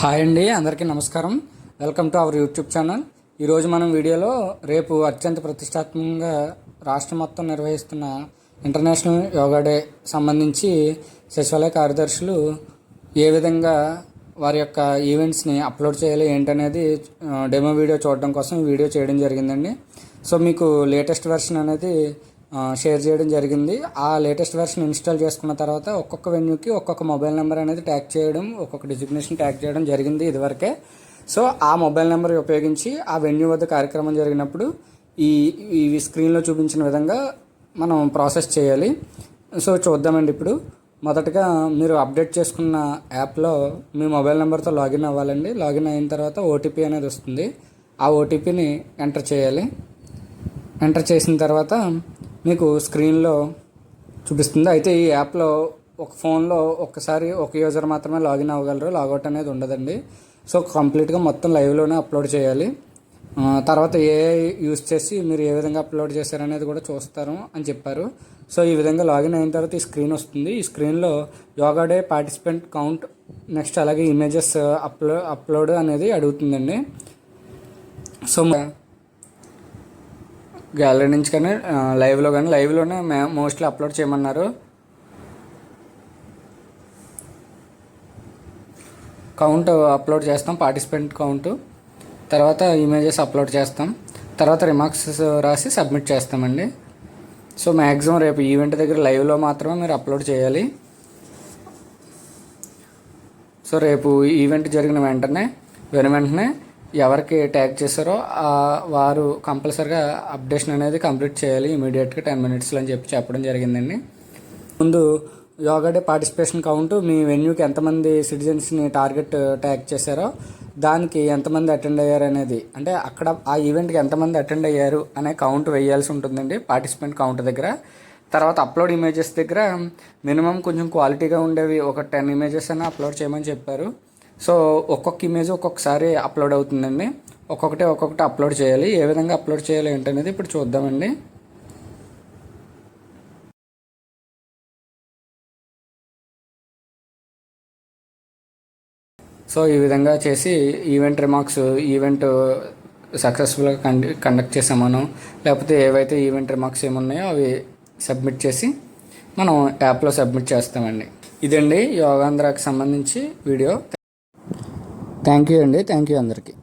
Hi అండి, అందరికీ నమస్కారం. Welcome to our YouTube channel. ఈరోజు మనం వీడియోలో రేపు అత్యంత ప్రతిష్టాత్మకంగా రాష్ట్రం మొత్తం నిర్వహిస్తున్న ఇంటర్నేషనల్ యోగా డే సంబంధించి సచివాలయ కార్యదర్శులు ఏ విధంగా వారి యొక్క ఈవెంట్స్ని అప్లోడ్ చేయాలి ఏంటనేది డెమో వీడియో చూడడం కోసం వీడియో చేయడం జరిగిందండి. సో మీకు లేటెస్ట్ వెర్షన్ అనేది షేర్ చేయడం జరిగింది. ఆ లేటెస్ట్ వెర్షన్ ఇన్స్టాల్ చేసుకున్న తర్వాత ఒక్కొక్క వెన్యూకి ఒక్కొక్క మొబైల్ నెంబర్ అనేది ట్యాగ్ చేయడం, ఒక్కొక్క డిజిగ్నేషన్ ట్యాగ్ చేయడం జరిగింది ఇదివరకే. సో ఆ మొబైల్ నెంబర్ ఉపయోగించి ఆ వెన్యూ వద్ద కార్యక్రమం జరిగినప్పుడు ఈ స్క్రీన్లో చూపించిన విధంగా మనం ప్రాసెస్ చేయాలి. సో చూద్దామండి. ఇప్పుడు మొదటగా మీరు అప్డేట్ చేసుకున్న యాప్లో మీ మొబైల్ నెంబర్తో లాగిన్ అవ్వాలండి. లాగిన్ అయిన తర్వాత ఓటీపీ అనేది వస్తుంది. ఆ ఓటీపీని ఎంటర్ చేయాలి. ఎంటర్ చేసిన తర్వాత మీకు స్క్రీన్లో చూపిస్తుంది. అయితే ఈ యాప్లో ఒక ఫోన్లో ఒక్కసారి ఒక యూజర్ మాత్రమే లాగిన్ అవ్వగలరు, లాగౌట్ అనేది ఉండదండి. సో కంప్లీట్గా మొత్తం లైవ్లోనే అప్లోడ్ చేయాలి. తర్వాత యూస్ చేసి మీరు ఏ విధంగా అప్లోడ్ చేశారనేది కూడా చూస్తారు అని చెప్పారు. సో ఈ విధంగా లాగిన్ అయిన తర్వాత ఈ స్క్రీన్ వస్తుంది. ఈ స్క్రీన్లో yoga day participant count, next అలాగే ఇమేజెస్ అప్లోడ్ అనేది అడుగుతుందండి. సో గ్యాలరీ నుంచి కానీ లైవ్లోనే మోస్ట్లీ అప్లోడ్ చేయమన్నారు. కౌంట్ అప్లోడ్ చేస్తాం, పార్టిసిపెంట్ కౌంట్. తర్వాత ఇమేజెస్ అప్లోడ్ చేస్తాం. తర్వాత రిమార్క్స్ రాసి సబ్మిట్ చేస్తామండి. సో మ్యాక్సిమం రేపు ఈవెంట్ దగ్గర లైవ్లో మాత్రమే మీరు అప్లోడ్ చేయాలి. సో రేపు ఈవెంట్ జరిగిన వెంటనే ఎవరికి ట్యాగ్ చేశారో వారు కంపల్సరీగా అప్డేషన్ అనేది కంప్లీట్ చేయాలి ఇమీడియట్గా 10 minutesలో అని చెప్పడం జరిగిందండి. ముందు యోగా డే పార్టిసిపేషన్ కౌంట్, మీ వెన్యూకి ఎంతమంది సిటిజన్స్ని టార్గెట్ ట్యాగ్ చేశారో దానికి ఎంతమంది అటెండ్ అయ్యారు అనేది, అంటే అక్కడ ఆ ఈవెంట్కి ఎంతమంది అటెండ్ అయ్యారు అనే కౌంట్ వేయాల్సి ఉంటుందండి పార్టిసిపెంట్ కౌంట్ దగ్గర. తర్వాత అప్లోడ్ ఇమేజెస్ దగ్గర మినిమం కొంచెం క్వాలిటీగా ఉండేవి ఒక 10 images అయినా అప్లోడ్ చేయమని చెప్పారు. సో ఒక్కొక్క ఇమేజ్ ఒక్కొక్కసారి అప్లోడ్ అవుతుందండి. ఒక్కొక్కటి అప్లోడ్ చేయాలి. ఏ విధంగా అప్లోడ్ చేయాలి ఏంటనేది ఇప్పుడు చూద్దామండి. సో ఈ విధంగా చేసి ఈవెంట్ సక్సెస్ఫుల్గా కండక్ట్ చేసామనో, లేకపోతే ఏవైతే ఈవెంట్ రిమార్క్స్ ఏమున్నాయో అవి సబ్మిట్ చేసి మనం యాప్లో సబ్మిట్ చేస్తామండి. ఇదండి యోగాంధ్రాకి సంబంధించి వీడియో. థ్యాంక్ యూ అండి. థ్యాంక్ యూ అందరికీ.